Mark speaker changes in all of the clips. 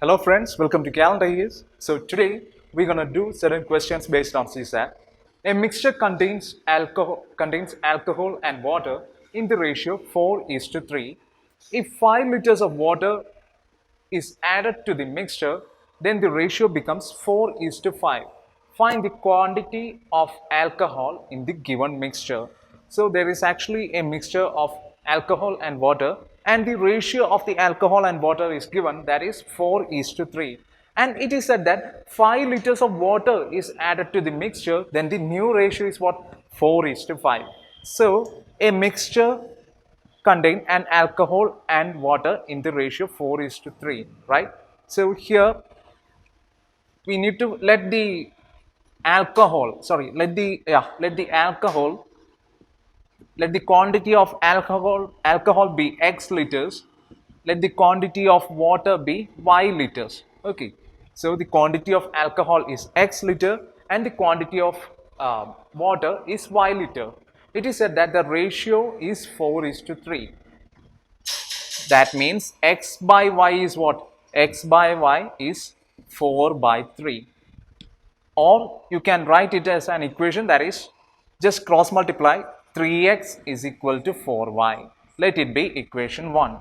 Speaker 1: Hello friends, welcome to Gallant IAS. So today we're gonna do certain questions based on CSAT. A mixture contains alcohol and water in the ratio 4:3. If 5 liters of water is added to the mixture, then the ratio becomes 4:5. Find the quantity of alcohol in the given mixture. So there is actually a mixture of alcohol and water, and the ratio of the alcohol and water is given, that is 4:3. And it is said that 5 liters of water is added to the mixture, then the new ratio is what? 4:5. So a mixture contain an alcohol and water in the ratio 4:3, right? So here we need to let the let the quantity of alcohol be x liters, let the quantity of water be y liters. Okay, so the quantity of alcohol is x liter and the quantity of water is y liter. It is said that the ratio is 4:3. That means x by y is what? X by y is 4/3. Or you can write it as an equation, that is just cross multiply 3x is equal to 4y. Let it be equation 1.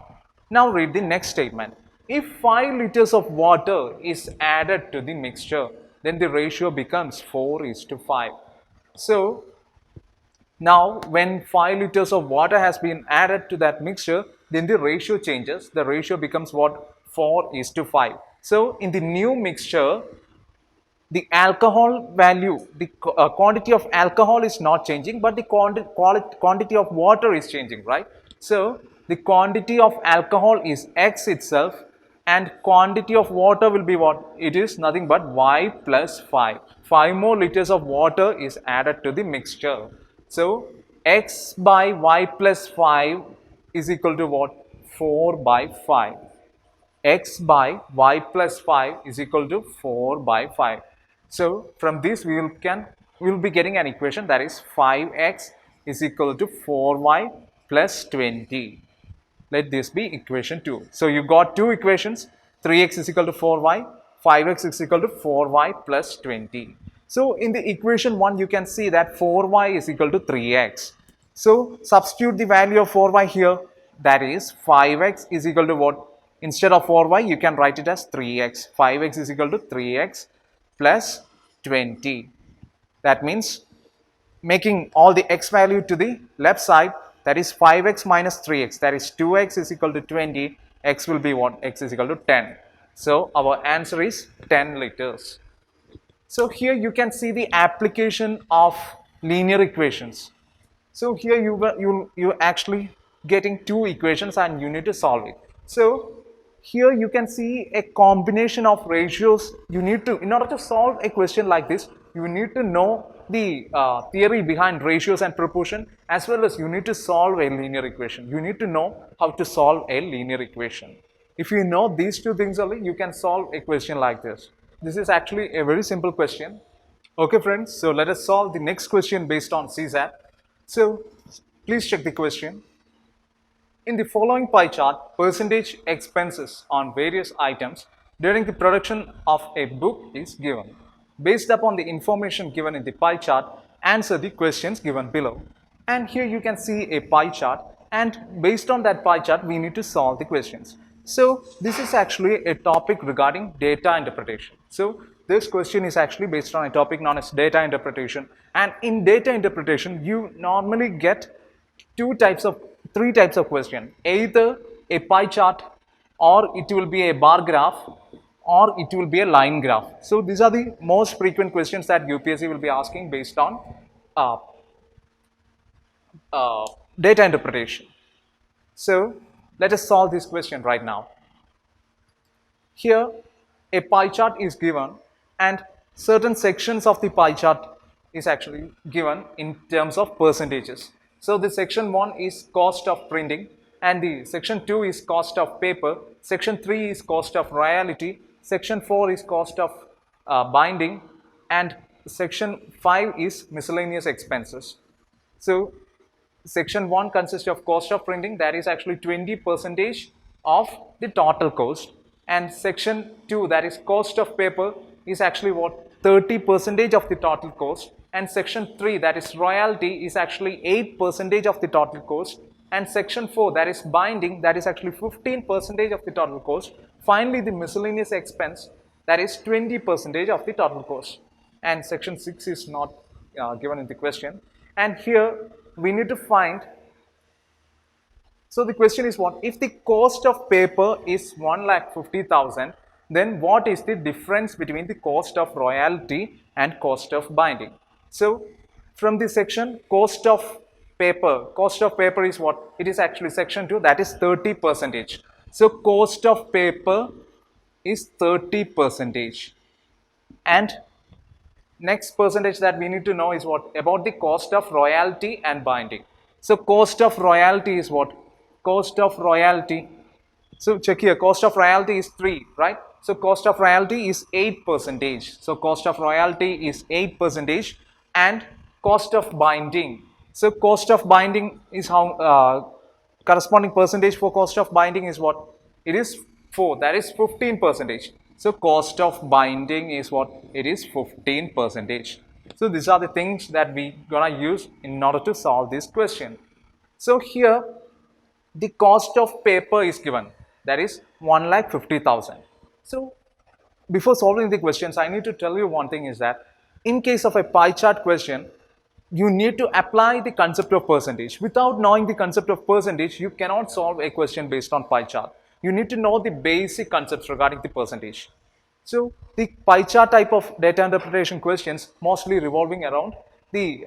Speaker 1: Now read the next statement. If 5 liters of water is added to the mixture, then the ratio becomes 4:5. So now when 5 liters of water has been added to that mixture, then the ratio changes. The ratio becomes what? 4:5. So in the new mixture, the alcohol value, the quantity of alcohol is not changing, but the quantity of water is changing, right? So the quantity of alcohol is x itself, and quantity of water will be what? It is nothing but y plus 5. 5 more liters of water is added to the mixture. So x by y plus 5 is equal to what? 4/5. X by y plus 5 is equal to 4/5. So from this we will be getting an equation, that is 5x is equal to 4y plus 20. Let this be equation 2. So you got two equations, 3x is equal to 4y, 5x is equal to 4y plus 20. So in the equation 1 you can see that 4y is equal to 3x. So substitute the value of 4y here, that is 5x is equal to what? Instead of 4y you can write it as 3x. 5x is equal to 3x plus 20. That means making all the x value to the left side, that is 5x minus 3x, that is 2x is equal to 20. X will be what? X is equal to 10. So our answer is 10 liters. So here you can see the application of linear equations. So here you actually getting two equations and you need to solve it. So here you can see a combination of ratios. You need to, in order to solve a question like this, you need to know the theory behind ratios and proportion, as well as you need to solve a linear equation. You need to know how to solve a linear equation. If you know these two things only, you can solve a question like this. This is actually a very simple question. Okay friends, so let us solve the next question based on CSAT. So please check the question. In the following pie chart, percentage expenses on various items during the production of a book is given. Based upon the information given in the pie chart, answer the questions given below. And here you can see a pie chart, and based on that pie chart, we need to solve the questions. So this is actually a topic regarding data interpretation. So this question is actually based on a topic known as data interpretation. And in data interpretation, you normally get three types of question. Either a pie chart, or it will be a bar graph, or it will be a line graph. So these are the most frequent questions that UPSC will be asking based on data interpretation. So let us solve this question right now. Here a pie chart is given, and certain sections of the pie chart is actually given in terms of percentages. So the section 1 is cost of printing, and the section 2 is cost of paper, section 3 is cost of royalty, section 4 is cost of binding, and section 5 is miscellaneous expenses. So section 1 consists of cost of printing, that is actually 20% of the total cost. And section 2, that is cost of paper, is actually what? 30% of the total cost. And section 3, that is royalty, is actually 8% of the total cost. And section 4, that is binding, that is actually 15% of the total cost. Finally, the miscellaneous expense, that is 20% of the total cost. And section 6 is not given in the question. And here we need to find, so the question is what? If the cost of paper is 1,50,000, then what is the difference between the cost of royalty and cost of binding? So from the section cost of paper is what? It is actually section 2, that is 30%. So cost of paper is 30%. And next percentage that we need to know is what? About the cost of royalty and binding. So cost of royalty is what? Cost of royalty. So check here, cost of royalty is 3, right? So cost of royalty is 8%. So cost of royalty is 8%. And cost of binding. So cost of binding is how, corresponding percentage for cost of binding is what? It is 4, that is 15%. So cost of binding is what? It is 15%. So these are the things that we gonna use in order to solve this question. So here the cost of paper is given, that is 1,50,000. So before solving the questions, I need to tell you one thing is that in case of a pie chart question, you need to apply the concept of percentage. Without knowing the concept of percentage, you cannot solve a question based on pie chart. You need to know the basic concepts regarding the percentage. So the pie chart type of data interpretation questions mostly revolving around the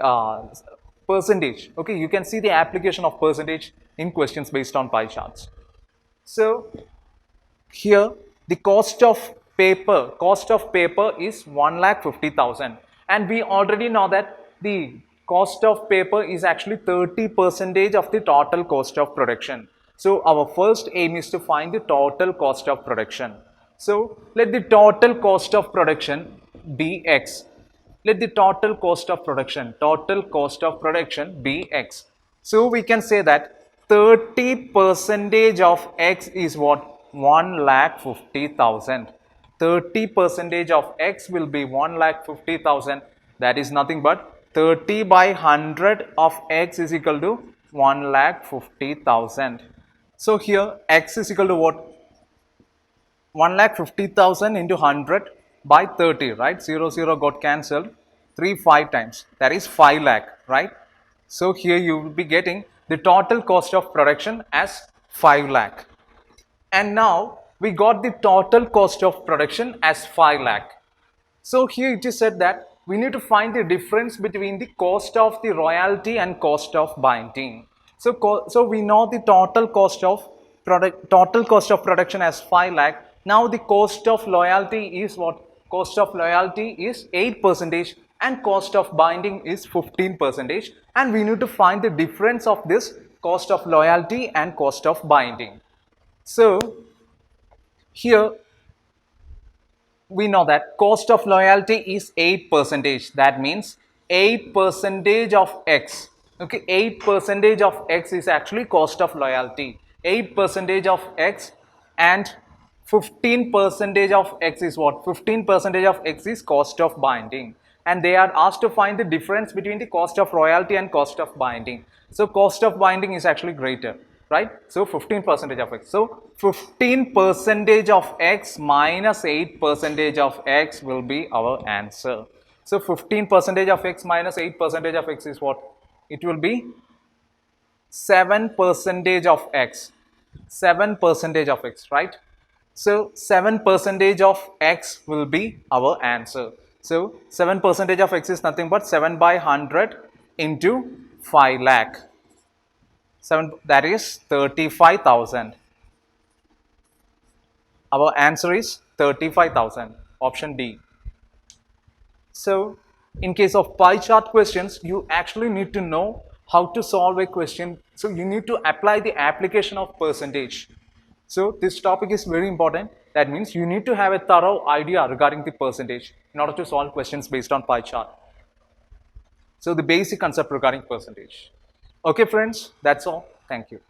Speaker 1: percentage. Okay, you can see the application of percentage in questions based on pie charts. So here the cost of paper is 1,50,000, and we already know that the cost of paper is actually 30% of the total cost of production. So our first aim is to find the total cost of production. So let the total cost of production be X. Let the total cost of production be X. So we can say that 30% of X is what? 1,50,000. 30% of X will be 1,50,000. That is nothing but 30 by 100 of X is equal to 1,50,000. So here X is equal to what? 1,50,000 into 100 by 30, right? 0, 0 got cancelled. 3, 5 times. That is 5 lakh, right? So here you will be getting the total cost of production as 5 lakh. And now we got the total cost of production as 5 lakh. So here it is said that we need to find the difference between the cost of the royalty and cost of binding. So we know the total cost of production as 5 lakh. Now the cost of loyalty is what? Cost of loyalty is 8% and cost of binding is 15%, and we need to find the difference of this cost of loyalty and cost of binding. So here we know that cost of loyalty is 8%. That means 8% of X. Okay, 8% of X is actually cost of loyalty. 8% of X, and 15% of X is what? 15% of X is cost of binding. And they are asked to find the difference between the cost of royalty and cost of binding. So cost of binding is actually greater, right? So 15% of X. So 15% of X minus 8% of X will be our answer. So 15% of X minus 8% of X is what? It will be 7% of X. 7% of X, right? So 7% of X will be our answer. So 7% of X is nothing but 7 by 100 into 5 lakh. 7, that is 35,000. Our answer is 35,000. Option D. So in case of pie chart questions, you actually need to know how to solve a question. So you need to apply the application of percentage. So this topic is very important. That means you need to have a thorough idea regarding the percentage in order to solve questions based on pie chart. So the basic concept regarding percentage. Okay friends, that's all. Thank you.